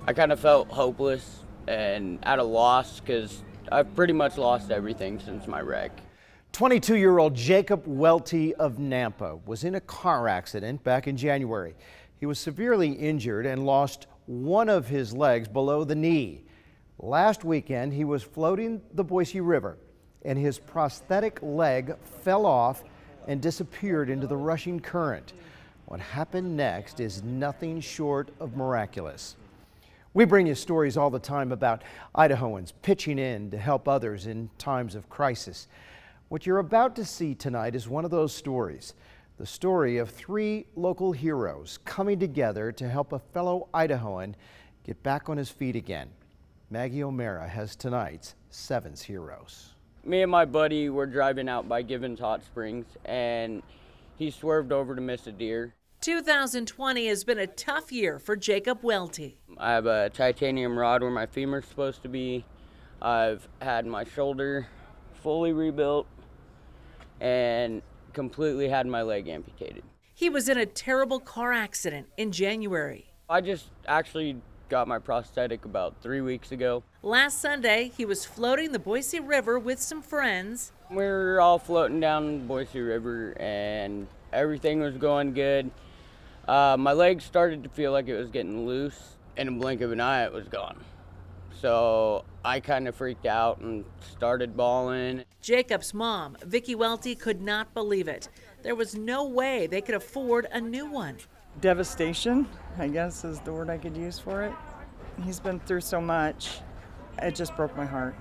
I kind of felt hopeless and at a loss because I've pretty much lost everything since my wreck. 22-year-old Jacob Welty of Nampa was in a car accident back in January. He was severely injured and lost one of his legs below the knee. Last weekend, he was floating the Boise River and his prosthetic leg fell off and disappeared into the rushing current. What happened next is nothing short of miraculous. We bring you stories all the time about Idahoans pitching in to help others in times of crisis. What you're about to see tonight is one of those stories. The story of 3 local heroes coming together to help a fellow Idahoan get back on his feet again. Maggie O'Mara has tonight's 7's heroes. Me and my buddy were driving out by Givens Hot Springs and he swerved over to miss a deer. 2020 has been a tough year for Jacob Welty. I have a titanium rod where my femur's supposed to be. I've had my shoulder fully rebuilt and completely had my leg amputated. He was in a terrible car accident in January. I just actually got my prosthetic about 3 weeks ago. Last Sunday, he was floating the Boise River with some friends. We were all floating down the Boise River and everything was going good. My leg started to feel like it was getting loose. In a blink of an eye, it was gone. So I kind of freaked out and started bawling. Jacob's mom, Vicki Welty, could not believe it. There was no way they could afford a new one. Devastation, I guess, is the word I could use for it. He's been through so much. It just broke my heart.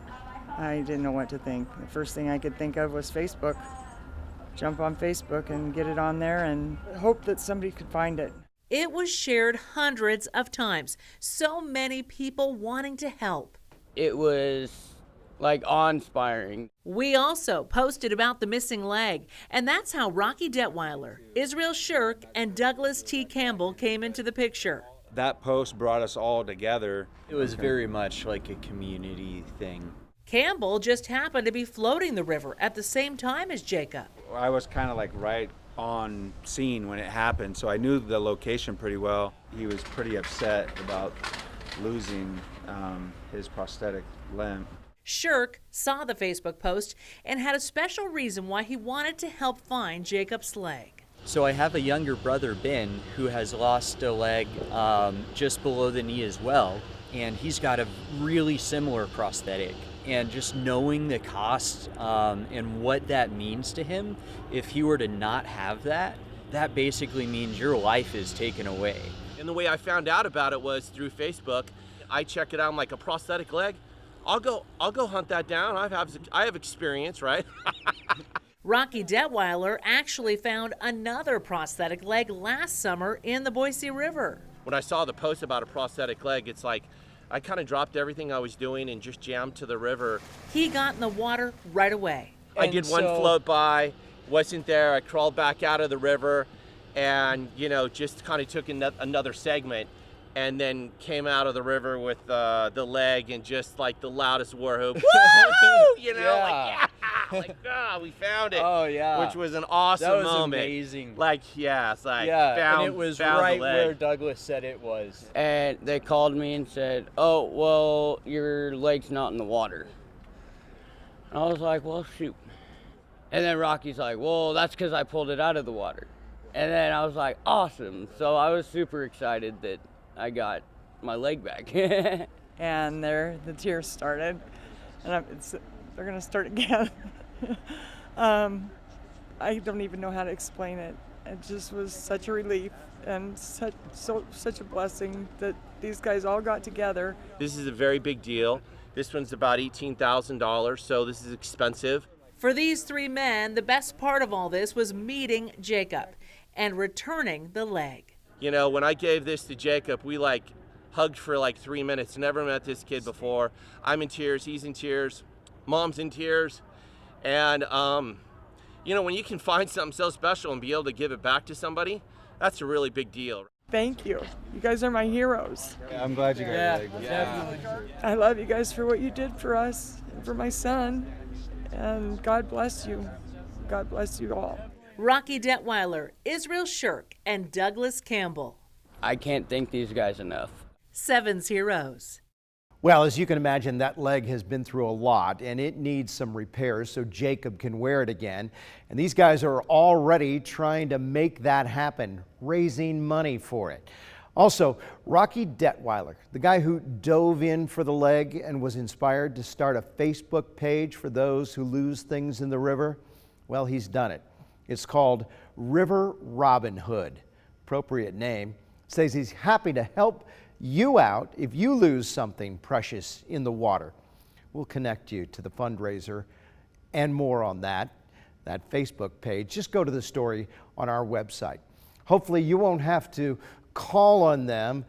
I didn't know what to think. The first thing I could think of was Facebook. Jump on Facebook and get it on there and hope that somebody could find it. It was shared hundreds of times. So many people wanting to help. It was like awe-inspiring. We also posted about the missing leg, and that's how Rocky Detweiler, Israel Shirk, and Douglas T. Campbell came into the picture. That post brought us all together. It was very much like a community thing. Campbell just happened to be floating the river at the same time as Jacob. I was kind of like right on scene when it happened, so I knew the location pretty well. He was pretty upset about losing his prosthetic limb. Shirk saw the Facebook post and had a special reason why he wanted to help find Jacob's leg. So I have a younger brother, Ben, who has lost a leg just below the knee as well, and he's got a really similar prosthetic. And just knowing the cost and what that means to him, if he were to not have that, that basically means your life is taken away. And the way I found out about it was through Facebook. I check it out, I'm like, a prosthetic leg? I'll go hunt that down. I have experience, right? Rocky Detweiler actually found another prosthetic leg last summer in the Boise River. When I saw the post about a prosthetic leg, it's like I kind of dropped everything I was doing and just jammed to the river. He got in the water right away. I did one float by, wasn't there. I crawled back out of the river and, just kind of took another segment and then came out of the river with the leg and just like the loudest war whoop. Woo! We found it. Oh, yeah. Which was an awesome that was moment. Amazing. Found, and it was found right the leg. where Douglas said it was. And they called me and said, "Oh, well, your leg's not in the water." And I was like, well, shoot. And then Rocky's like, well, that's because I pulled it out of the water. And then I was like, awesome. So I was super excited that I got my leg back. And there, the tears started, and they're going to start again. I don't even know how to explain it. It just was such a relief and such a blessing that these guys all got together. This is a very big deal. This one's about $18,000, so this is expensive. For these 3 men, the best part of all this was meeting Jacob and returning the leg. When I gave this to Jacob, we hugged for 3 minutes. Never met this kid before. I'm in tears, he's in tears, mom's in tears. And, when you can find something so special and be able to give it back to somebody, that's a really big deal. Thank you. You guys are my heroes. Yeah, I'm glad you got your leg. Definitely. I love you guys for what you did for us and for my son. And God bless you. God bless you all. Rocky Detweiler, Israel Shirk, and Douglas Campbell. I can't thank these guys enough. 7's Heroes. Well, as you can imagine, that leg has been through a lot and it needs some repairs so Jacob can wear it again. And these guys are already trying to make that happen, raising money for it. Also, Rocky Detweiler, the guy who dove in for the leg and was inspired to start a Facebook page for those who lose things in the river, well, he's done it. It's called River Robin Hood. Appropriate name. Says he's happy to help you out if you lose something precious in the water. We'll connect you to the fundraiser and more on that Facebook page. Just go to the story on our website. Hopefully you won't have to call on them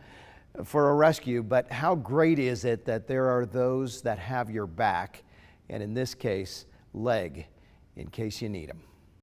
for a rescue, but how great is it that there are those that have your back, and in this case, leg, in case you need them.